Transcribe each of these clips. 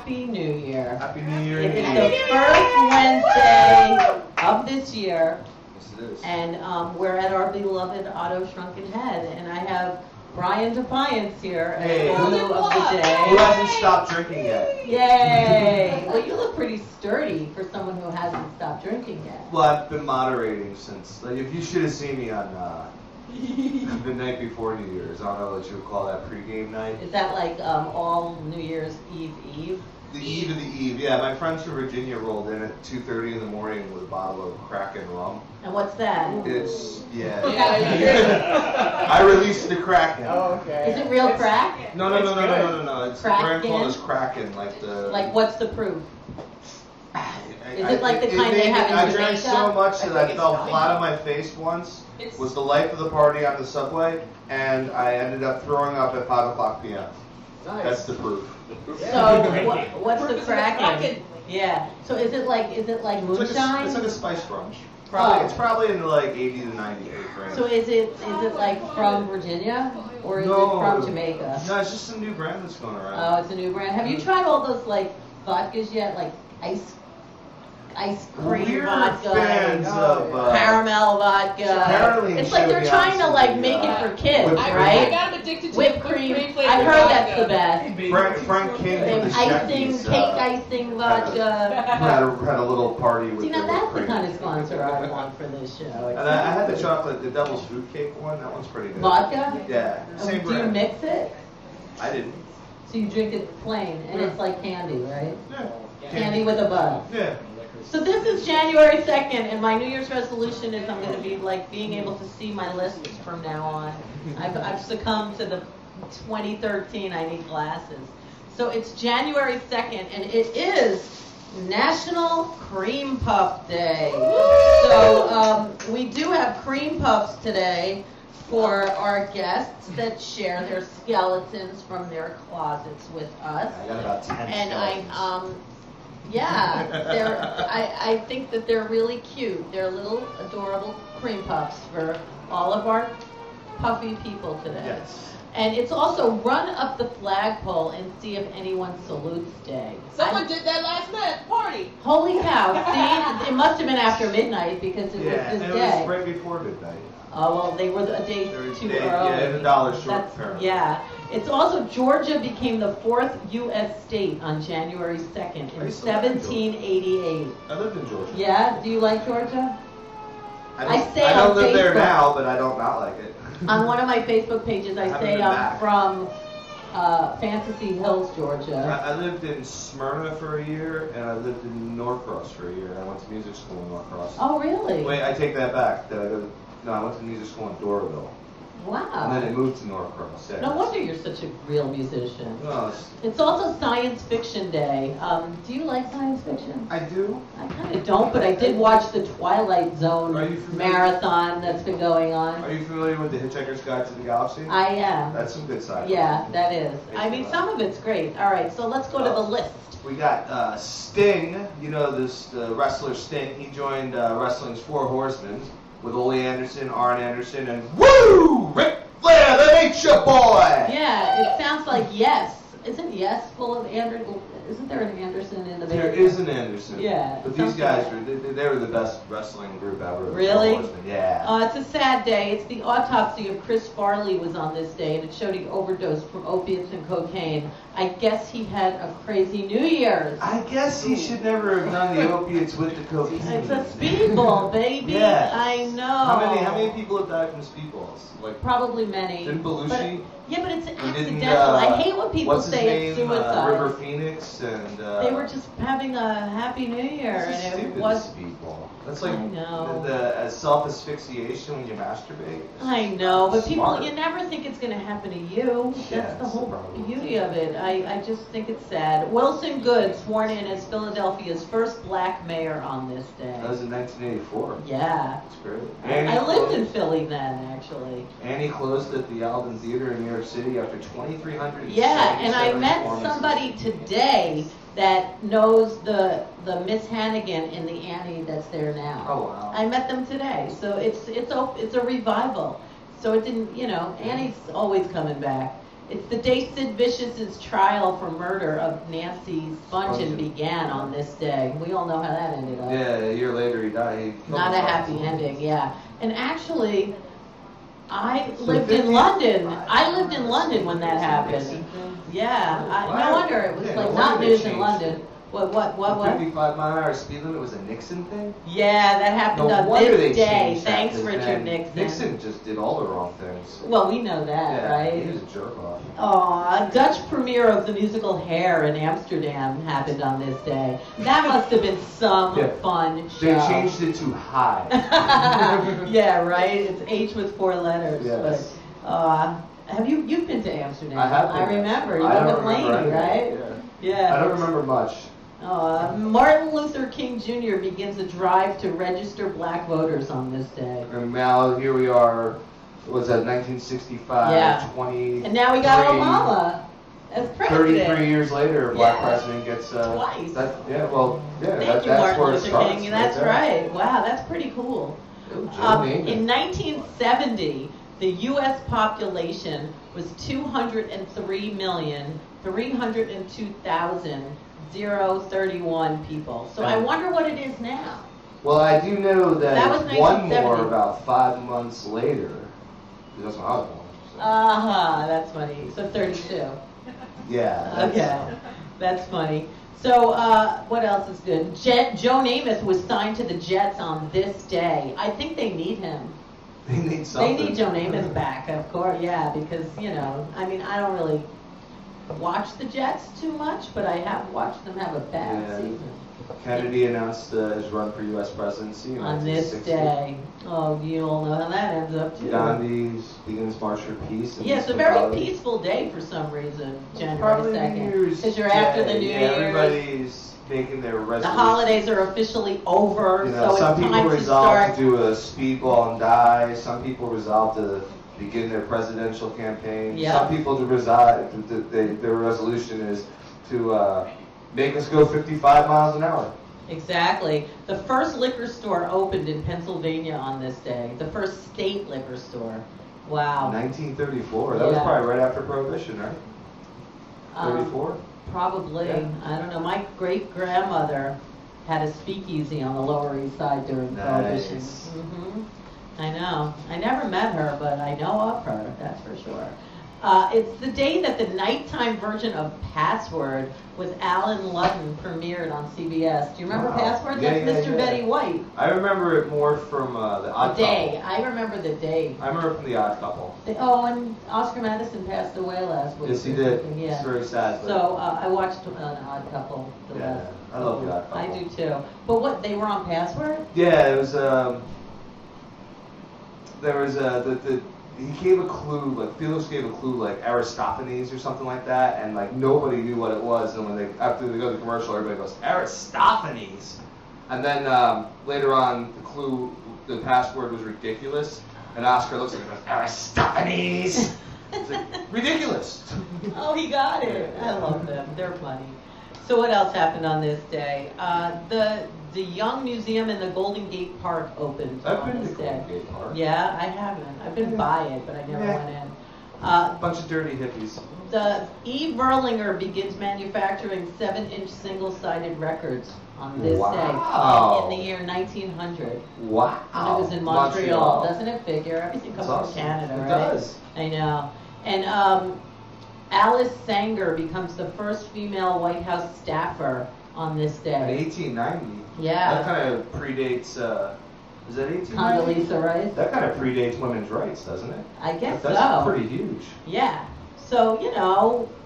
Happy New Year. Happy New Year. It is the first Wednesday of this year. Yes, it is. And we're at our beloved Otto Shrunken Head. And I have BRyaN DeFiaNCe here as photo of the day. Who hasn't stopped drinking yet? Yay! Well, you look pretty sturdy for someone who hasn't stopped drinking yet. Well, I've been moderating since, like, if you should have seen me on the night before New Year's, I don't know what you would call that, pregame night. Is that like all New Year's Eve? The eve of the eve, yeah. My friends from Virginia rolled in at 2:30 in the morning with a bottle of Kraken rum. And what's that? It's, I released the Kraken. Oh, okay. Is it real crack? No. It's the brand called is Kraken, like the. Like, what's the proof? Is it like the it kind they have in I Jamaica? drank so much that I think fell it's flat on my face once. Was the life of the party on the subway, and I ended up throwing up at 5:00 p.m. Nice. That's the proof. So what's the Kraken? Yeah. So is it like moonshine? It's like a spice rum. Oh. It's probably in the like 80 to 98 range. So is it like from Virginia or is it from Jamaica? No, it's just a new brand that's going around. Oh, it's a new brand. Have you tried all those like vodkas yet? Like ice cream We're vodka, fans of caramel vodka. Apparently It's like they're trying to like make it for kids, right? I got them addicted to Whipped cream. I've heard that's the best. Frank King They with have the icing, Sheckies, cake icing vodka. had a little party with See, now the that's whipped the cream. kind of sponsor I want for this show. And I had the chocolate, the devil's food cake one. That one's pretty good. Vodka? Yeah, same Do you brand. mix it? I didn't. So you drink it plain, and it's like candy, right? Yeah. Candy with a buzz. Yeah. So this is January 2nd, and my New Year's resolution is I'm going to be like being able to see my lists from now on. I've succumbed to the 2013 I need glasses. So it's January 2nd, and it is National Cream Puff Day. So we do have cream puffs today for our guests that share their skeletons from their closets with us. I got about 10 And skeletons. I think that they're really cute. They're little adorable cream puffs for all of our puffy people today. Yes. And it's also run up the flagpole and see if anyone salutes day. Someone did that last night party. Holy cow, see, it must have been after midnight because it was And this it day. was right before midnight. Oh, well, they were a day too early. Yeah, $1 short, That's, apparently. yeah. It's also, Georgia became the 4th U.S. state on January 2nd in I used to live in Georgia. 1788. I lived in Georgia. Yeah? Do you like Georgia? I say don't on live there Facebook- now, but I don't not like it. On one of my Facebook pages, I Haven't say been I'm back. from Fantasy Hills, Georgia. I lived in Smyrna for a year, and I lived in Norcross for a year. I went to music school in Norcross. Oh, really? Wait, I take that back. I went to music school in Doraville. Wow. And then I moved to Norcross. Yeah. No wonder you're such a real musician. No, It's also Science Fiction Day. Do you like science fiction? I do. I kind of don't, but I did watch the Twilight Zone Are you familiar- marathon that's been going on. Are you familiar with The Hitchhiker's Guide to the Galaxy? I am. That's some good sci-fi. Yeah, that is. I mean, some of it's great. All right, so let's go to the list. We got Sting. You know this wrestler Sting. He joined wrestling's Four Horsemen with Ole Anderson, Arn Anderson, and Woo! Ric Flair, the Nature Boy! Yeah, it sounds like Yes. Isn't Yes full of Anderson? Isn't there an Anderson in the band? There is an Anderson. Yeah, But these something guys, like they were the best wrestling group ever. the Really? Four Horsemen. Yeah. It's a sad day. It's the autopsy of Chris Farley was on this day, and it showed he overdosed from opiates and cocaine. I guess he had a crazy New Year's. I guess he should never have done the opiates with the cocaine. It's a speedball, baby. Yes. I know. How many people have died from speedballs? Like Probably many. Didn't Belushi? Yeah, but it's Didn't, accidental. I hate when people what's his say name? it's suicide. River Phoenix and They were just having a happy New Year, That's and it stupid was. speedball. That's like I know. the self-asphyxiation when you masturbate. I know, but people, Smart. you never think it's going to happen to you. Yeah, That's the that's the whole problem. beauty of it. I just think it's sad. Wilson Goode sworn in as Philadelphia's first black mayor on this day. That was in 1984. Yeah. That's great. I lived in Philly then, actually. Annie closed at the Alden Theater in New York City after 2,300. Yeah, and I met somebody today that knows the Miss Hannigan in the Annie that's there now. Oh wow. I met them today, so it's a revival. So it didn't, Annie's always coming back. It's the day Sid Vicious's trial for murder of Nancy Spungen began on this day. We all know how that ended up. Yeah, a year later he died. He killed Not a himself. happy ending, yeah. And actually, I So lived in 50 London. I lived in London when that happened. Yeah, no wonder it was Yeah, like no not wonder they news in changed London. it. What? The 55-mile-an-hour speed limit was a Nixon thing? Yeah, that happened No on wonder they this day. changed that, Thanks, 'cause Richard then Nixon. Nixon just did all the wrong things. Well, we know that, Yeah, right? he was a jerk off. Aw, Dutch premiere of the musical Hair in Amsterdam happened on this day. That must have been some Yeah. fun show. They changed it to high. Yeah, right? It's H with 4 letters. Yes. But, have you've been to Amsterdam? I have been. I remember. You I went don't with remember Laney, anything. right? Yeah. Yeah. I don't remember much. Martin Luther King Jr. begins a drive to register black voters on this day. And now here we are, was that 1965, Yeah. 20. And now we got Obama as president. 33 years later, a black Yeah. president gets Twice. Thank you, Thank you, that's Martin where it Luther starts. King. That's there. right. Wow, that's pretty cool. Joe Namath. In 1970, the U.S. population was 203,302,031 people. So I wonder what it is now. Well, I do know that, That was it's one 1970. more about 5 months later. That's when I was born. So. That's funny. So 32. Yeah. that's- Okay, that's funny. So, what else is good? JoNeSy was signed to the Jets on this day. I think they need him. They need something. They need JoNeSy back, of course, yeah, because, I mean, I don't really watch the Jets too much, but I have watched them have a bad Yeah. season. Kennedy announced his run for U.S. presidency in On this 1960. day. Oh, you all know how that ends up, too. Gandhi begins March for Peace. in Yeah, it's a Eastern very College. peaceful day for some reason, January Probably 2nd. New Year's Because you're after the Day. New Yeah, Year's. everybody's making their The resolutions. holidays are officially over, You know, so some it's people time to resolve start. to do a speedball and die. Some people resolve to begin their presidential campaign. Yeah. Some people to reside. Their resolution is to make us go 55 miles an hour. Exactly. The first liquor store opened in Pennsylvania on this day. The first state liquor store. Wow. 1934. That was Yeah. probably right after Prohibition, right? 34. Probably. Yeah. I don't know. My great-grandmother had a speakeasy on the Lower East Side during Prohibition. Nice. I know. I never met her, but I know of her, that's for sure. It's the day that the nighttime version of Password with Alan Ludden premiered on CBS. Do you remember Wow. Password? Yeah, That's yeah, Mr. yeah. Betty White. I remember it more from the The Odd day. Couple. I remember the day. I remember from the Odd Couple. And Oscar Madison passed away last week. Yes, he or did. something, Yeah. It's very sad. But So I watched an Odd Couple. The Yeah, last I love The Odd I Couple. do too. But what, they were on Password? yeah, it was. There was he gave a clue, like Felix gave a clue, like Aristophanes or something like that, and like nobody knew what it was. And when after they go to the commercial, everybody goes Aristophanes, and then later on the password was ridiculous, and Oscar looks at it and goes Aristophanes. It's like, ridiculous. Oh, he got it. I love them. They're funny. So what else happened on this day? The Young Museum in the Golden Gate Park opened I've on been this to day. Golden Gate Park. Yeah, I haven't. I've been by it, but I never Yeah. went in. Bunch of dirty hippies. The E. Verlinger begins manufacturing 7-inch single-sided records on this Wow. day in the year 1900. Wow. And it was in Montreal. Doesn't it figure? Everything comes That's from awesome. Canada, It right? does. I know. And Alice Sanger becomes the first female White House staffer on this In day. 1890. Yeah. That kind of predates. Is that 1890? Condoleezza Rice? That kind of predates women's rights, doesn't it? I guess That's so. pretty huge. Yeah. So,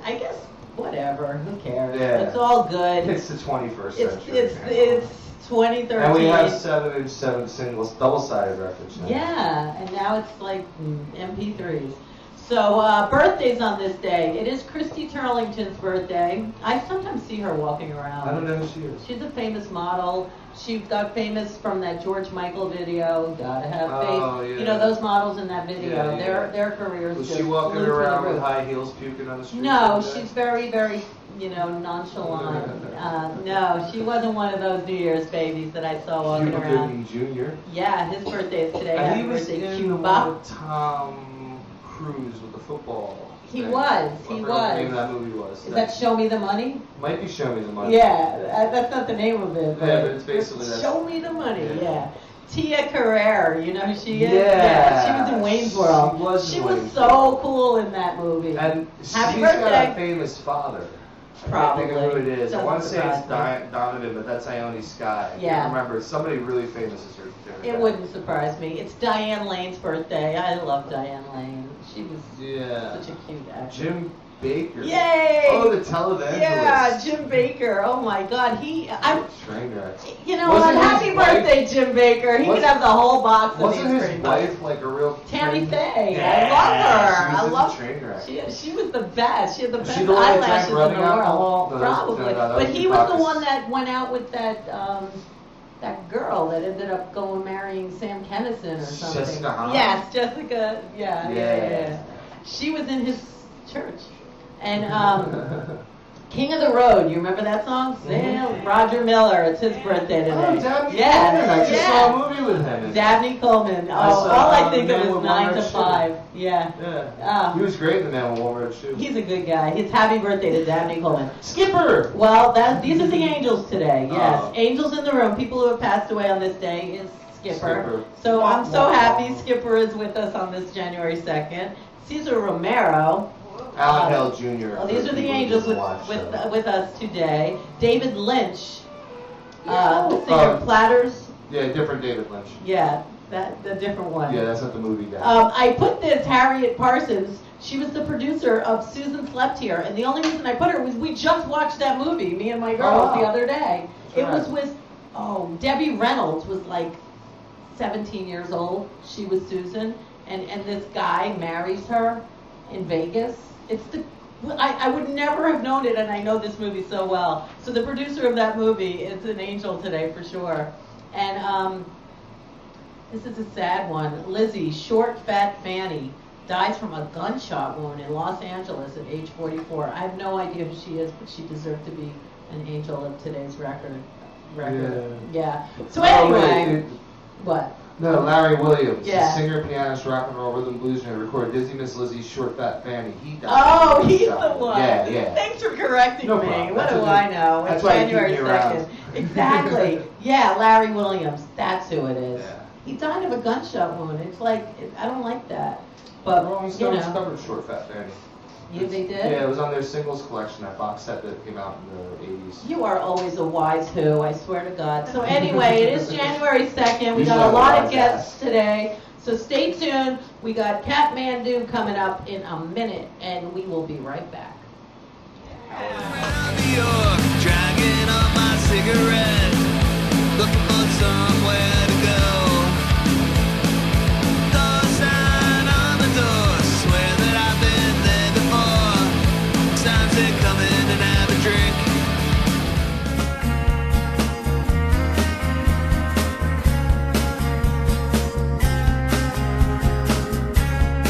I guess whatever. Who cares? Yeah. It's all good. It's the 21st It's century. it's 2013. And we have 7-inch, 7 singles, double-sided records now. Yeah, and now it's like MP3s. So birthdays on this day. It is Christy Turlington's birthday. I sometimes see her walking around. I don't know who she is. She's a famous model. She got famous from that George Michael video. Gotta have faith. Oh, yeah. You know those models in that video. Yeah, yeah. Their careers. Was just she walking flew through the around with roof. high heels puking on the street? No, every day? she's very, very, nonchalant. No, she wasn't one of those New Year's babies that I saw walking Cuba around. Gooding Jr. Yeah, his birthday is today. And Happy he was birthday, in the Cuba. one with Tom Cruise with the football He was. I forgot what the name of that movie was. Is that Show Me the Money? Might be Show Me the Money. Yeah, that's not the name of it. Yeah, but it's basically that. Show Me the Money, yeah. Tia Carrere, you know who she is? Yeah. She was in Wayne's World. She was so cool in that movie. And Happy she's birthday. got a famous father. Probably. I can't think of who it is. I Doesn't want to say it's surprise me. Donovan, but that's Ione Skye. Yeah. I can't remember. Somebody really famous is her. It wouldn't surprise me. It's Diane Lane's birthday. I love Diane Lane. She was such a cute actress. Jim Baker. Yay! Oh, the televangelist. Yeah, Jim Baker. Oh my God, Train wreck. You know Wasn't what? Happy his wife- birthday, Jim Baker. He could have the whole box of Wasn't these his pretty wife much. like a real Tammy train- Faye. Yeah, I love her. she was I in love Train wreck. She was the best. She had the Was best she the one that drank eyelashes in the rubbing world. alcohol? No, Probably. that But was he was the Dukakis. one that went out with that girl that ended up going marrying Sam Kennison or something. Jessica Hahn? Yes, Jessica. Yeah. She was in his church. And King of the Road, you remember that song? Sail, Roger Miller, it's his birthday today. Oh, Dabney Yeah, Coleman. I just yeah. saw a movie with him. Dabney Coleman. Oh, I saw, all I think The of Man is with 9 One to Red 5. Yeah. Yeah. He was great in The Man with One Red Shoe. He's a good guy. His happy birthday to Dabney Coleman. Skipper! Well, these are the angels today. Yes, Oh. angels in the room. People who have passed away on this day is Skipper. Skipper. So I'm so happy Skipper is with us on this January 2nd. Cesar Romero. Alan Hale Jr. Well, these are the angels with us today. David Lynch, the singer of Platters. Yeah, different David Lynch. Yeah, the different one. Yeah, that's not the movie guy. I put this Harriet Parsons. She was the producer of Susan Slept Here, and the only reason I put her was we just watched that movie, me and my girls, the other day. It was with Debbie Reynolds was like 17 years old. She was Susan, and this guy marries her in Vegas. I would never have known it, and I know this movie so well. So the producer of that movie is an angel today for sure. And this is a sad one. Lizzie, short, fat Fanny, dies from a gunshot wound in Los Angeles at age 44. I have no idea who she is, but she deserved to be an angel of today's record. Yeah. So anyway, what? No, Larry Williams, Yeah. singer, pianist, rock and roll, rhythm, blues, and recorded Dizzy Miss Lizzie's Short Fat Fanny. He died. Oh, he's the one. Yeah. Thanks for correcting No me. problem. What That's do what I know? that's It's why you keep January me around. 2nd. Exactly. Yeah, Larry Williams. That's who it is. Yeah. He died of a gunshot wound. It's like, I don't like that. But, Rolling you Stones know. covered Short Fat Fanny. They did? Yeah, it was on their singles collection, that box set that came out in the 80s. You are always a wise who, I swear to God. So anyway, it is January 2nd. We You got know a lot what of I guests today. So stay tuned. We got Kathmandu coming up in a minute, and we will be right back. Dragging on my cigarette, looking for some